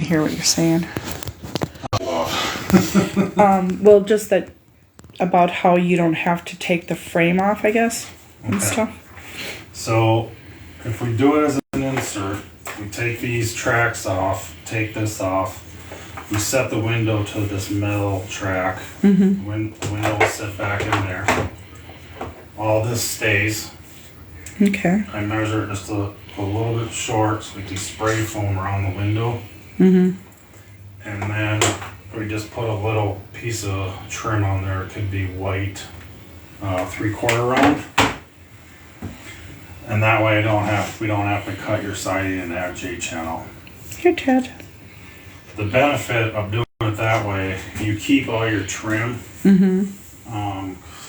hear what you're saying. Well, just that about how you don't have to take the frame off, I guess, and stuff. So, if we do it as an insert, we take these tracks off, take this off, we set the window to this metal track. When the window will sit back in there, all this stays. Okay. I measure it just a little bit short so we can spray foam around the window. And then we just put a little piece of trim on there. It could be white, 3/4 round. And that way we don't have to cut your siding and add J-channel. Here, Ted. The benefit of doing it that way, you keep all your trim. So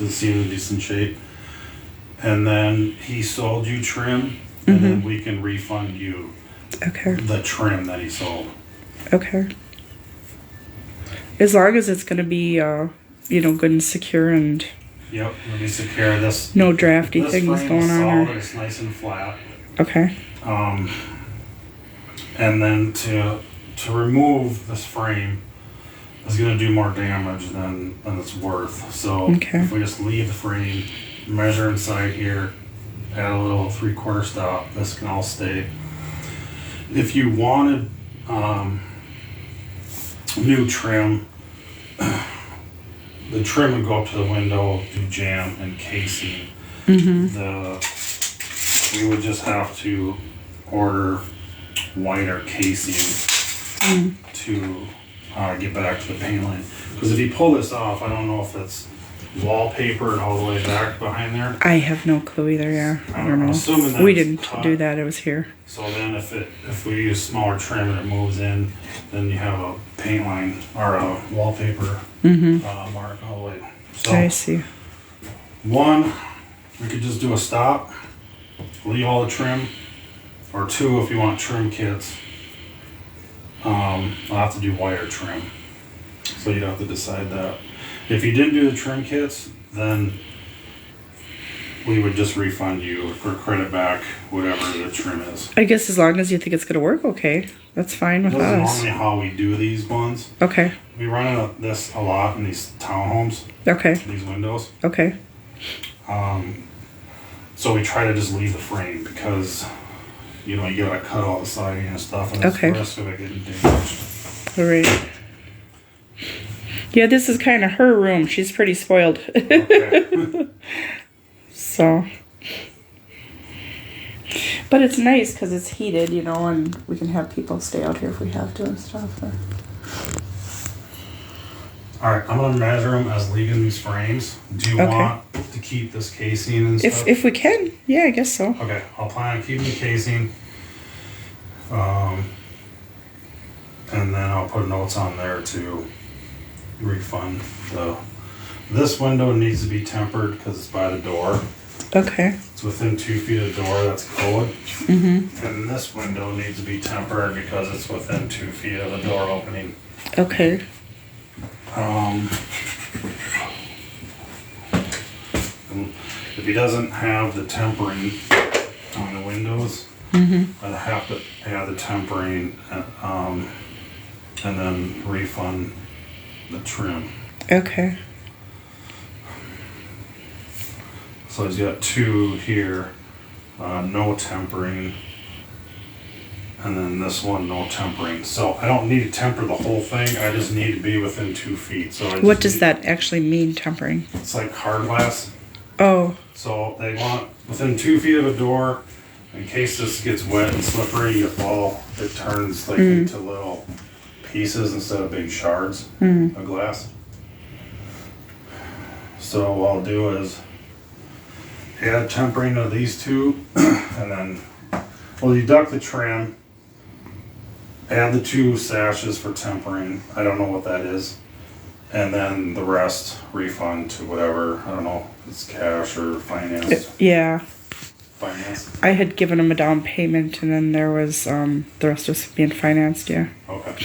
it's in decent shape. And then he sold you trim, and then we can refund you the trim that he sold. Okay. As long as it's going to be, good and secure and... Yep, it'll be secure. No drafty things going on. It's nice and flat. Okay. And then to remove this frame is going to do more damage than it's worth. So if we just leave the frame, measure inside here, add a little 3/4 stop, this can all stay. If you wanted new trim, the trim would go up to the window, do jam and casing. We would just have to order wider casing to get back to the paint line. Because if you pull this off, I don't know if it's wallpapered all the way back behind there. I have no clue either, yeah. I don't know. Assuming that we didn't do that, it was here. So then if we use smaller trim and it moves in, then you have a paint line or a wallpaper mark all the way. So I see. One, we could just do a stop, leave all the trim, or two, if you want trim kits, I'll have to do wire trim. So you'd have to decide that. If you didn't do the trim kits, then we would just refund you or credit back whatever the trim is. I guess as long as you think it's going to work okay, that's fine with us. That's normally how we do these ones. Okay. We run this a lot in these townhomes. Okay. These windows. Okay. So we try to just leave the frame because, you gotta cut all the siding and stuff, and it's the risk of it getting damaged. All right. Yeah, this is kind of her room. She's pretty spoiled. Okay. So. But it's nice because it's heated, and we can have people stay out here if we have to and stuff. All right, I'm gonna measure them as leaving these frames. Do you want to keep this casing and stuff? If we can, yeah, I guess so. Okay, I'll plan on keeping the casing. And then I'll put notes on there to refund this window needs to be tempered because it's by the door. Okay. It's within 2 feet of the door, that's code. And this window needs to be tempered because it's within 2 feet of the door opening. Okay. If he doesn't have the tempering on the windows, I'd have to add the tempering and then refund the trim. Okay. So he's got 2 here, no tempering, and then this one, no tempering. So I don't need to temper the whole thing, I just need to be within 2 feet. So what does that actually mean, tempering? It's like hard glass. Oh. So they want within 2 feet of a door, in case this gets wet and slippery, it turns like into little pieces instead of big shards of glass. So what I'll do is add tempering to these 2, and then we'll deduct the trim, add the 2 sashes for tempering. I don't know what that is. And then the rest refund to whatever, I don't know if it's cash or finance. Yeah. Finance. I had given him a down payment and then there was the rest was being financed, yeah. Okay.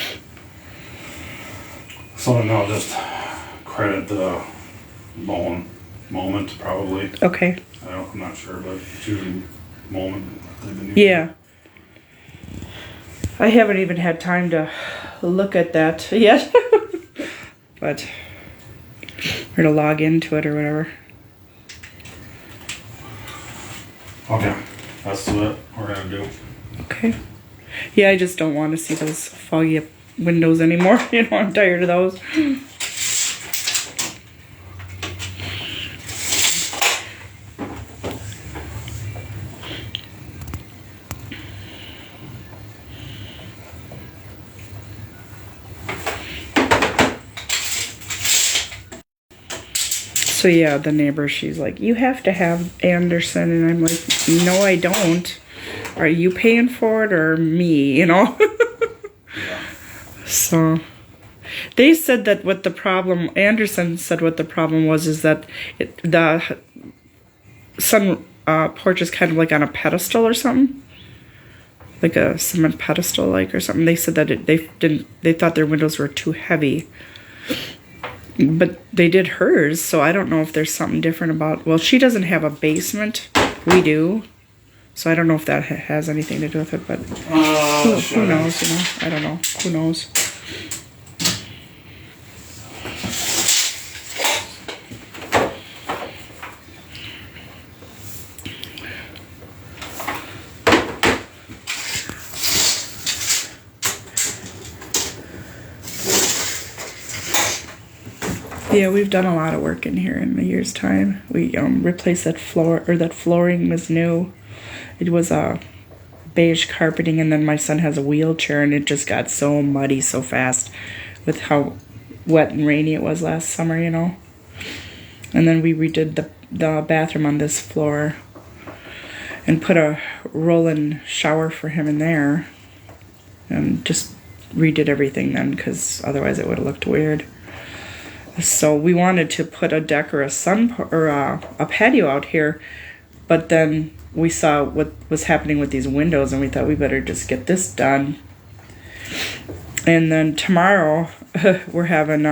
So then I'll just credit the moment probably. Okay. I'm not sure, but to moment they've been using. Yeah. I haven't even had time to look at that yet. But or to log into it or whatever. Okay, that's what we're gonna do. Okay. Yeah, I just don't want to see those foggy windows anymore. You know, I'm tired of those. So yeah, the neighbor, she's like, you have to have Anderson. And I'm like, no, I don't. Are you paying for it or me, you know? So they said that what the problem, Anderson said what the problem was is that the sun porch is kind of like on a pedestal or something. Like a cement pedestal like or something. They said that they thought their windows were too heavy. But they did hers, so I don't know if there's something different about... Well, she doesn't have a basement. We do. So I don't know if that has anything to do with it, but... who knows, you know? I don't know. Who knows? Yeah, we've done a lot of work in here in a year's time. We replaced that floor, or that flooring was new. It was beige carpeting, and then my son has a wheelchair, and it just got so muddy so fast with how wet and rainy it was last summer, you know. And then we redid the bathroom on this floor and put a roll-in shower for him in there, and just redid everything then, because otherwise it would have looked weird. So we wanted to put a deck or a patio out here, but then we saw what was happening with these windows, and we thought we better just get this done. And then tomorrow we're having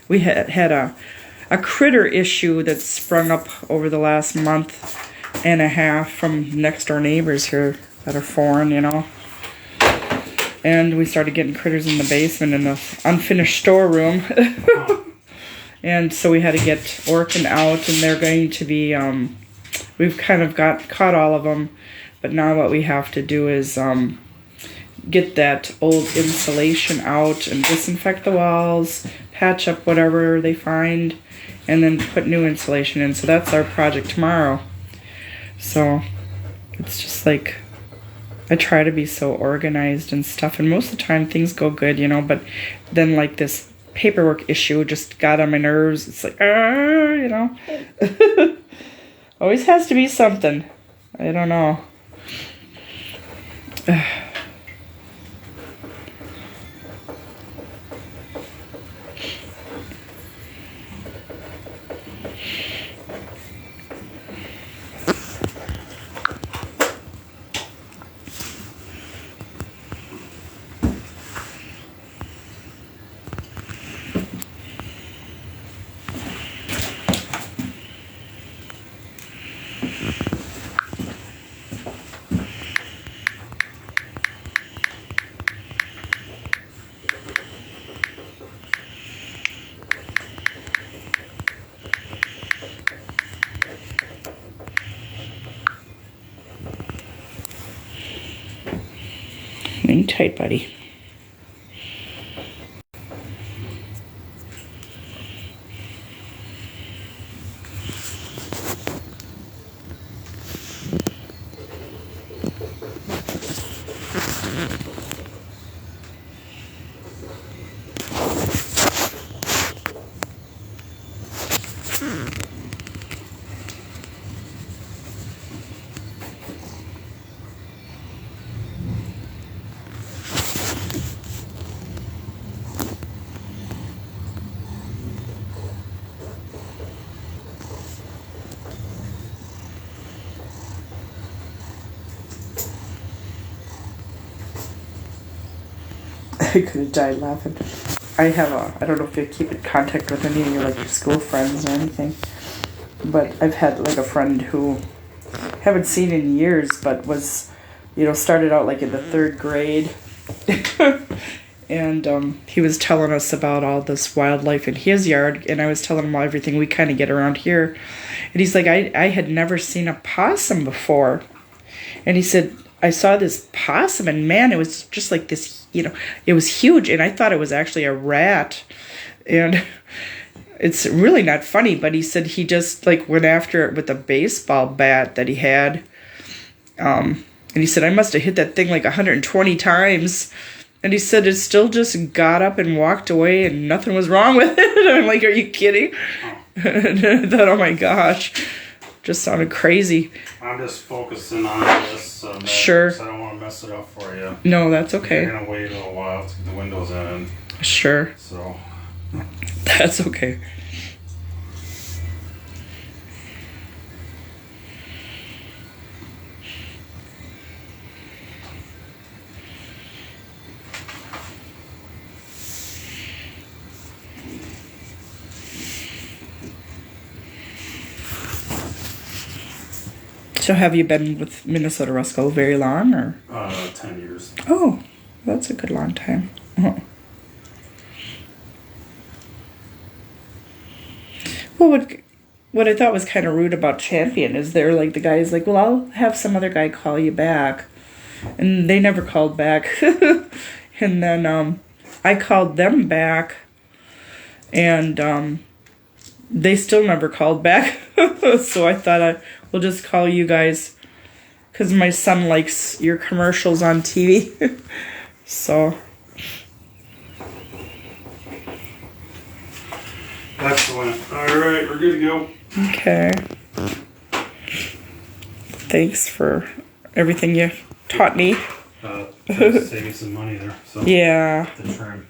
we had a critter issue that sprung up over the last month and a half from next door neighbors here that are foreign, you know. And we started getting critters in the basement in the unfinished storeroom. And so we had to get Orkin out, and they're going to be, we've kind of caught all of them, but now what we have to do is get that old insulation out and disinfect the walls, patch up whatever they find, and then put new insulation in. So that's our project tomorrow. So it's just like, I try to be so organized and stuff, and most of the time things go good, you know, but then like this paperwork issue just got on my nerves. It's like, you know. Always has to be something. I don't know. Hang tight, buddy. I could have died laughing. I don't know if you keep in contact with any of your, like, your school friends or anything, but I've had, like, a friend who haven't seen in years, but was, you know, started out, like, in the 3rd grade, And he was telling us about all this wildlife in his yard, and I was telling him everything we kind of get around here. And he's like, I had never seen a possum before. And he said, I saw this possum, and man, it was just like this, it was huge, and I thought it was actually a rat. And it's really not funny, but he said he just like went after it with a baseball bat that he had. And he said, I must have hit that thing like 120 times. And he said it still just got up and walked away and nothing was wrong with it. I'm like, are you kidding? And I thought, oh my gosh, just sounded crazy. I'm just focusing on this. Sure. I don't want to mess it up for you. No, that's okay. You're going to wait a little while to get the windows in. Sure. So. That's okay. So have you been with Minnesota Rusco very long, or? 10 years. Oh, that's a good long time. Oh. Well, what I thought was kind of rude about Champion is they're like, the guy's like, well, I'll have some other guy call you back. And they never called back. And then I called them back, and they still never called back. So I thought we'll just call you guys, because my son likes your commercials on TV. So. Excellent. All right, we're good to go. Okay. Thanks for everything you taught me. Save you some money there. So. Yeah. The trim.